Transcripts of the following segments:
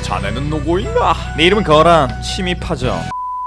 자네는 누구인가? 내 이름은 거란 침입하죠.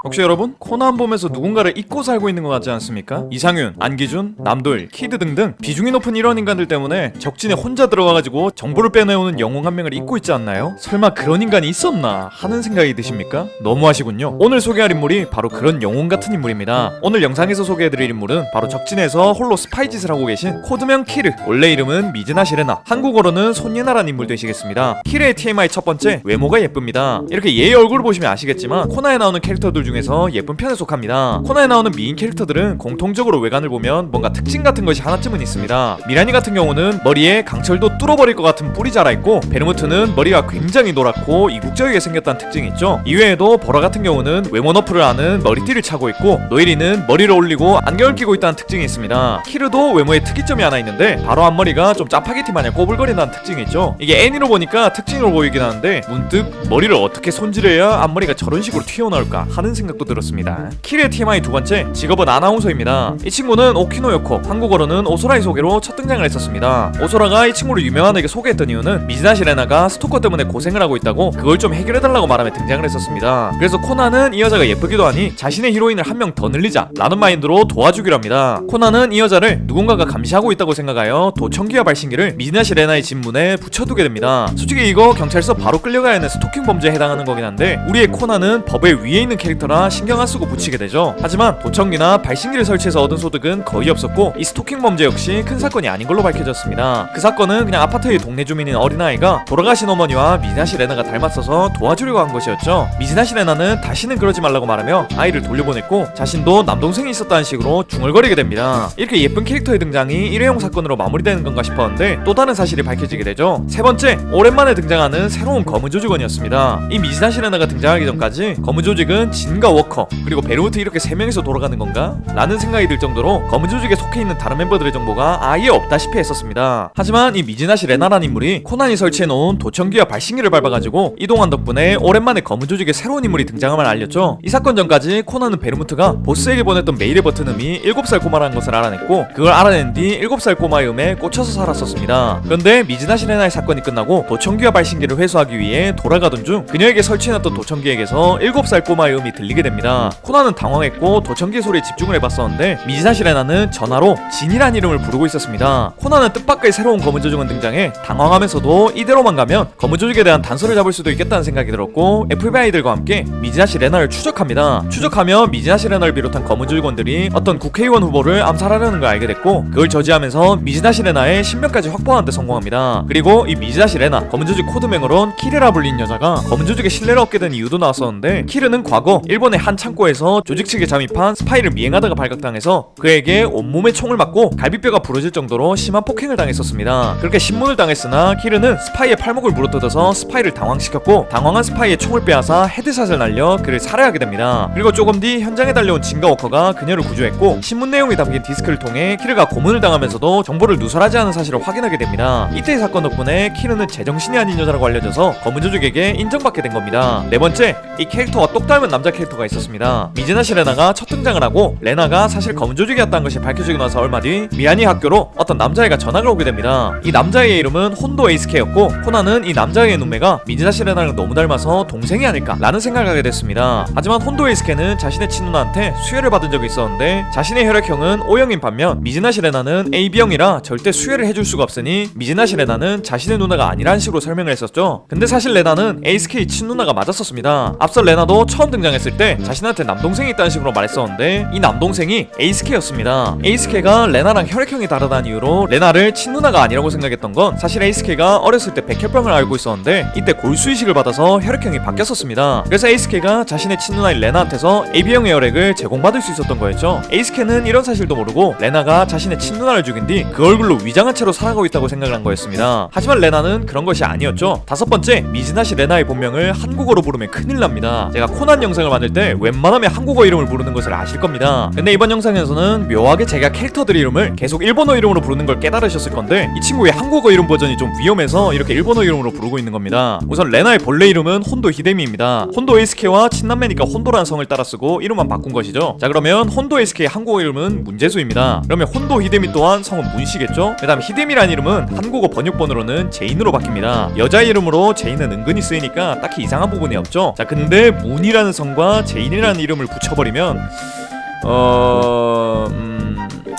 혹시 여러분 코난 보면서 누군가를 잊고 살고 있는 것 같지 않습니까? 이상윤, 안기준, 남도일, 키드 등등 비중이 높은 이런 인간들 때문에 적진에 혼자 들어가가지고 정보를 빼내오는 영웅 한 명을 잊고 있지 않나요? 설마 그런 인간이 있었나 하는 생각이 드십니까? 너무하시군요. 오늘 소개할 인물이 바로 그런 영웅 같은 인물입니다. 오늘 영상에서 소개해드릴 인물은 바로 적진에서 홀로 스파이 짓을 하고 계신 코드명 키르, 원래 이름은 미즈나 시레나, 한국어로는 손예나라는 인물 되시겠습니다. 키르의 TMI 첫 번째, 외모가 예쁩니다. 이렇게 얘의 얼굴을 보시면 아시겠지만 코나에 나오는 캐릭터들 중에서 예쁜 편에 속합니다. 코나에 나오는 미인 캐릭터들은 공통적으로 외관을 보면 뭔가 특징 같은 것이 하나쯤은 있습니다. 미라니 같은 경우는 머리에 강철도 뚫어버릴 것 같은 뿔이 자라있고, 베르무트는 머리가 굉장히 노랗고 이국적이게 생겼다는 특징이 있죠. 이외에도 보라 같은 경우는 외모 너프를 하는 머리띠를 차고 있고, 노일이는 머리를 올리고 안경을 끼고 있다는 특징이 있습니다. 키르도 외모에 특이점이 하나 있는데 바로 앞머리가 좀 짜파게티 마냥 꼬불거린다는 특징이 있죠. 이게 애니로 보니까 특징으로 보이긴 하는데 문득 머리를 어떻게 손질해야 앞머리가 저런 식으로 튀어나올까 하는 생각도 들었습니다. 키르의 TMI 두 번째, 직업은 아나운서입니다. 이 친구는 오키노요코, 한국어로는 오소라의 소개로 첫 등장을 했었습니다. 오소라가 이 친구를 유명한에게 소개했던 이유는 미즈나 시레나가 스토커 때문에 고생을 하고 있다고 그걸 좀 해결해달라고 말하며 등장을 했었습니다. 그래서 코난은 이 여자가 예쁘기도 하니 자신의 히로인을 한 명 더 늘리자 라는 마인드로 도와주기로 합니다. 코난은 이 여자를 누군가가 감시하고 있다고 생각하여 도청기와 발신기를 미즈나 시레나의 집문에 붙여두게 됩니다. 솔직히 이거 경찰서 바로 끌려가야 하는 스토킹 범죄에 해당하는 거긴 한데, 우리의 코난은 법의 위에 있는 캐릭터라 신경 안 쓰고 붙이게 되죠. 하지만 도청기나 발신기를 설치해서 얻은 소득은 거의 없었고, 이 스토킹 범죄 역시 큰 사건이 아닌 걸로 밝혀졌습니다. 그 사건은 그냥 아파트의 동네 주민인 어린아이가 돌아가신 어머니와 미즈나 시레나가 닮았어서 도와주려고 한 것이었죠. 미즈나 시레나는 다시는 그러지 말라고 말하며 아이를 돌려보냈고, 자신도 남동생이 있었다는 식으로 중얼거리게 됩니다. 이렇게 예쁜 캐릭터의 등장이 일회용 사건으로 마무리되는 건가 싶었는데 또 다른 사실이 밝혀지게 되죠. 세 번째, 오랜만에 등장하는 새로운 검은 조직원이었습니다. 이 미즈나 시레나가 등장하기 전까지 검은 조직은 진과 워커 그리고 베르무트 이렇게 3명이서 돌아가는 건가? 라는 생각이 들 정도로 검은 조직에 속해 있는 다른 멤버들의 정보가 아예 없다시피 했었습니다. 하지만 이 미즈나 시레나라는 인물이 코난이 설치해놓은 도청기와 발신기를 밟아가지고 이동한 덕분에 오랜만에 검은 조직의 새로운 인물이 등장함을 알렸죠. 이 사건 전까지 코난은 베르무트가 보스에게 보냈던 메일에 버튼 음이 7살 꼬마라는 것을 알아냈고, 그걸 알아낸 뒤 7살 꼬마의 음에 꽂혀서 살았었습니다. 그런데 미즈나 시레나의 사건이 끝나고 도청기와 발신기를 회수하기 위해 돌아가던 중 그녀에게 설치해놨던 도청기에게서 7살 꼬마의 음이 들리게 됩니다. 코난은 당황했고 도청기 소리에 집중을 해봤었는데 미즈나 시레나는 전화로 진이란 이름을 부르고 있었습니다. 코난은 뜻밖의 새로운 검은 조직원 등장해 당황하면서도 이대로만 가면 검은 조직에 대한 단서를 잡을 수도 있겠다는 생각이 들었고, FBI들과 함께 미즈나 시레나를 추적합니다. 추적하며 미즈나 시레나를 비롯한 검은 조직원들이 어떤 국회의원 후보를 암살하려는 걸 알게 됐고, 그걸 저지하면서 미즈나 시레나의 신변까지 확보하는 데 성공합니다. 그리고 이 미즈나 시레나, 검은 조직 코드명으론 키르라 불린 여자가 검은 조직의 신뢰를 얻게 된 이유도 나왔었는데, 키르는 과거 일본의 한 창고에서 조직 측에 잠입한 스파이를 미행하다가 발각당해서 그에게 온몸에 총을 맞고 갈비뼈가 부러질 정도로 심한 폭행을 당했었습니다. 그렇게 신문을 당했으나 키르는 스파이의 팔목을 물어뜯어서 스파이를 당황시켰고, 당황한 스파이의 총을 빼앗아 헤드샷을 날려 그를 살해하게 됩니다. 그리고 조금 뒤 현장에 달려온 진가 워커가 그녀를 구조했고, 신문 내용이 담긴 디스크를 통해 키르가 고문을 당하면서도 정보를 누설하지 않은 사실을 확인하게 됩니다. 이때의 사건 덕분에 키르는 제정신이 아닌 여자라고 알려져서 검은 조직에게 인정받게 된 겁니다. 네 번째, 이 캐릭터와 똑 닮은 남자 캐릭터가 있었습니다. 미즈나 시레나가 첫 등장을 하고 레나가 사실 검은 조직이었다는 것이 밝혀지고 나서 얼마 뒤 미라니 학교로 어떤 남자애가 전학을 오게 됩니다. 이 남자애의 이름은 혼도 에이스케였고, 코난은 이 남자애의 눈매가 미즈나 시레나랑 너무 닮아서 동생이 아닐까 라는 생각을 하게 됐습니다. 하지만 혼도 에이스케는 자신의 친누나한테 수혈을 받은 적이 있었는데 자신의 혈액형은 O형인 반면 미즈나 시레나는 AB형이라 절대 수혈을 해줄 수가 없으니 미즈나 시레나는 자신의 누나가 아니라는 식으로 설명을 했었죠. 근데 사실 레나는 에이스케의 친누나가 맞았었습니다. 앞서 레나도 처음 등장했을 때 자신한테 남동생이 있다는 식으로 말했었는데 이 남동생이 에이스케였습니다. 에이스케가 레나랑 혈액형이 다르다는 이유로 레나를 친누나가 아니라고 생각했던 건, 사실 에이스케가 어렸을 때 백혈병을 앓고 있었는데 이때 골수이식을 받아서 혈액형이 바뀌었었습니다. 그래서 에이스케가 자신의 친누나인 레나한테서 AB형의 혈액을 제공받을 수 있었던 거였죠. 에이스케는 이런 사실도 모르고 레나가 자신의 친누나를 죽인 뒤 그 얼굴로 위장한 채로 살아가고 있다고 생각을 한 거였습니다. 하지만 레나는 그런 것이 아니었죠. 다섯 번째, 미즈나 시레나의 본명을 한국어로 부르면 큰일 납니다. 제가 코난 영상을 만들 때 웬만하면 한국어 이름을 부르는 것을 아실 겁니다. 근데 이번 영상에서는 묘하게 제가 캐릭터들 이름을 계속 일본어 이름으로 부르는 걸 깨달으셨을 건데 이 친구의 한국어 이름 버전이 좀 위험해서 이렇게 일본어 이름으로 부르고 있는 겁니다. 우선 레나의 본래 이름은 혼도 히데미입니다. 혼도 에이스케와 친남매니까 혼도라는 성을 따라 쓰고 이름만 바꾼 것이죠. 자, 그러면 혼도 에이스케의 한국어 이름은 문제수입니다. 그러면 혼도 히데미 또한 성은 문씨겠죠? 그 다음 히데미라는 이름은 한국어 번역본으로는 제인으로 바뀝니다. 여자 이름으로 제인은 은근히 쓰이니까 딱히 이상한 부분이 없죠. 자, 근데 문이라는 성과 제인이라는 이름을 붙여버리면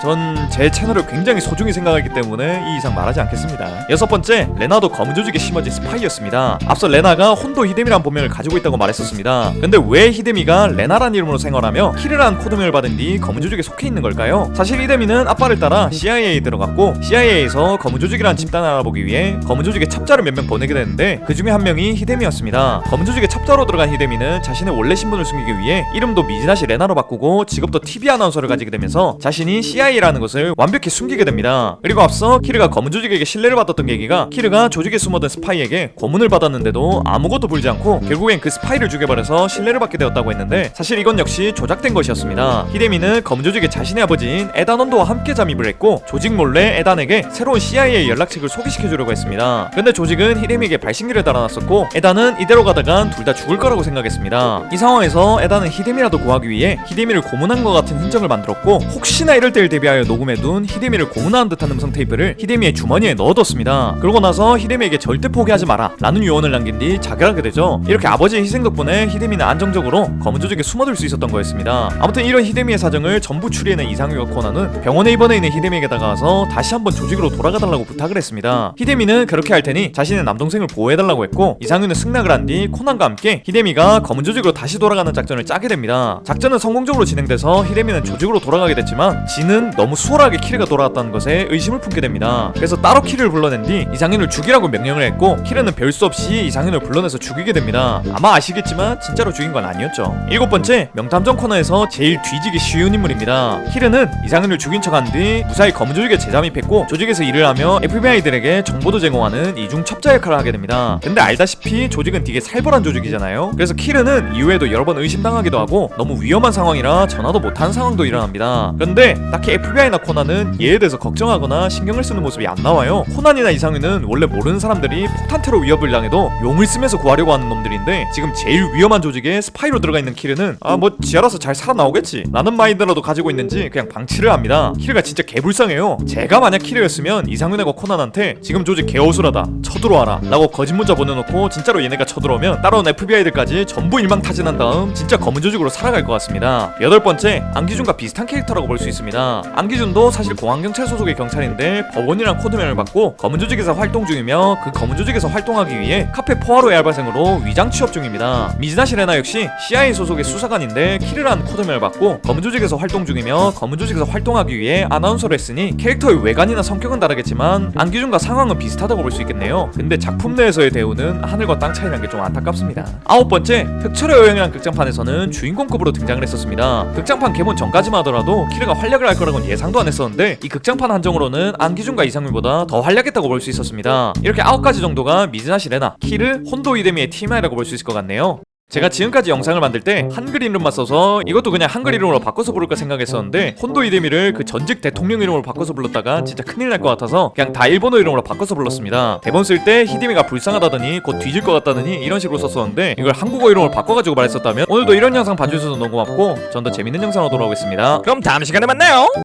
전 제 채널을 굉장히 소중히 생각하기 때문에 이 이상 말하지 않겠습니다. 여섯 번째, 레나도 검은 조직에 심어진 스파이였습니다. 앞서 레나가 혼도 히데미란 본명을 가지고 있다고 말했었습니다. 근데 왜 히데미가 레나란 이름으로 생활하며 키르란 코드명을 받은 뒤 검은 조직에 속해 있는 걸까요? 사실 히데미는 아빠를 따라 CIA에 들어갔고 CIA에서 검은 조직이라는 집단을 알아보기 위해 검은 조직의 첩자를 몇 명 보내게 되는데 그 중에 한 명이 히데미였습니다. 검은 조직의 첩자로 들어간 히데미는 자신의 원래 신분을 숨기기 위해 이름도 미즈나시 레나로 바꾸고 직업도 TV 아나운서를 가지게 되면서 자신이 CIA라는 것을 완벽히 숨기게 됩니다. 그리고 앞서 키르가 검은 조직에게 신뢰를 받았던 계기가 키르가 조직에 숨어든 스파이에게 고문을 받았는데도 아무것도 불지 않고 결국엔 그 스파이를 죽여버려서 신뢰를 받게 되었다고 했는데 사실 이건 역시 조작된 것이었습니다. 히데미는 검은 조직의 자신의 아버지인 에단원도와 함께 잠입을 했고 조직 몰래 에단에게 새로운 CIA 연락책을 소개시켜주려고 했습니다. 근데 조직은 히데미에게 발신기를 달아놨었고 에단은 이대로 가다간 둘 다 죽을 거라고 생각했습니다. 이 상황에서 에단은 히데미라도 구하기 위해 히데미를 고문한 것 같은 흔적을 만들었고 혹시나 이럴 때를 대비하여 녹음해둔 히데미를 고문하는 듯한 음성 테이프를 히데미의 주머니에 넣어뒀습니다. 그러고 나서 히데미에게 절대 포기하지 마라 라는 유언을 남긴 뒤 자결하게 되죠. 이렇게 아버지의 희생 덕분에 히데미는 안정적으로 검은 조직에 숨어들 수 있었던 거였습니다. 아무튼 이런 히데미의 사정을 전부 추리해낸 이상유와 코나는 병원에 입원해 있는 히데미에게 다가와서 다시 한번 조직으로 돌아가달라고 부탁을 했습니다. 히데미는 그렇게 할 테니 자신의 남동생을 보호해달라고 했고 이상유는 승낙을 한 뒤 코난과 함께 히데미가 검은 조직으로 다시 돌아가는 작전을 짜게 됩니다. 작전은 성공적으로 진행돼서 히데미는 조직으로 돌아가게 됐지만 지는 너무 수월하게 키르가 돌아왔다는 것에 의심을 품게 됩니다. 그래서 따로 키르를 불러낸 뒤 이상윤을 죽이라고 명령을 했고 키르는 별 수 없이 이상윤을 불러내서 죽이게 됩니다. 아마 아시겠지만 진짜로 죽인 건 아니었죠. 일곱 번째, 명탐정 코너에서 제일 뒤지기 쉬운 인물입니다. 키르는 이상윤을 죽인 척한 뒤 무사히 검은 조직에 재잠입했고 조직에서 일을 하며 FBI들에게 정보도 제공하는 이중 첩자 역할을 하게 됩니다. 근데 알다시피 조직은 되게 살벌한 조직이잖아요. 그래서 키르는 이후에도 여러 번 의심당하기도 하고 너무 위험한 상황이라 전화도 못하는 상황도 일어납니다. 그런데 딱히 FBI나 코난은 이에 대해서 걱정하거나 신경을 쓰는 모습이 안 나와요. 코난이나 이상윤은 원래 모르는 사람들이 폭탄 테러 위협을 당해도 용을 쓰면서 구하려고 하는 놈들인데 지금 제일 위험한 조직에 스파이로 들어가 있는 키르는 뭐 지알아서 잘 살아나오겠지 라는 마인드라도 가지고 있는지 그냥 방치를 합니다. 키르가 진짜 개불쌍해요. 제가 만약 키르였으면 이상윤과 코난한테 지금 조직 개어수라다 쳐들어와라 라고 거짓 문자 보내놓고 진짜로 얘네가 쳐들어오면 따라온 FBI들까지 전부 일망타진한 다음 진짜 검은 조직으로 살아갈 것 같습니다. 여덟 번째, 안기준과 비슷한 캐릭터라고 볼 수 있습니다. 안기준도 사실 공안경찰 소속의 경찰인데 법원이랑 코드명을 받고 검은 조직에서 활동 중이며 그 검은 조직에서 활동하기 위해 카페 포아로의 알바생으로 위장 취업 중입니다. 미즈나시 레나 역시 CIA 소속의 수사관인데 키르라는 코드명을 받고 검은 조직에서 활동 중이며 검은 조직에서 활동하기 위해 아나운서를 했으니 캐릭터의 외관이나 성격은 다르겠지만 안기준과 상황은 비슷하다고 볼 수 있겠네요. 근데 작품 내에서의 대우는 하늘과 땅 차이라는 게 좀 안타깝습니다. 아홉 번째, 흑철의 여행이라는 극장판에서는 주인공급으로 등장을 했었습니다. 극장판 개봉 전까지만 하더라도 키르가 활약을 할 거라고는 예상도 안 했었는데 이 극장판 한정으로는 안기준과 이상민보다 더 활약했다고 볼 수 있었습니다. 이렇게 9가지 정도가 미즈나시 레나, 키르, 혼도 이데미의 TMI라고 볼 수 있을 것 같네요. 제가 지금까지 영상을 만들 때 한글 이름만 써서 이것도 그냥 한글 이름으로 바꿔서 부를까 생각했었는데 혼도 이데미를 그 전직 대통령 이름으로 바꿔서 불렀다가 진짜 큰일 날 것 같아서 그냥 다 일본어 이름으로 바꿔서 불렀습니다. 대본 쓸 때 히데미가 불쌍하다더니 곧 뒤질 것 같다더니 이런 식으로 썼었는데 이걸 한국어 이름으로 바꿔가지고 말했었다면 오늘도 이런 영상 봐주셔서 너무 고맙고 전 더 재밌는 영상으로 돌아오겠습니다. 그럼 다음 시간에 만나요.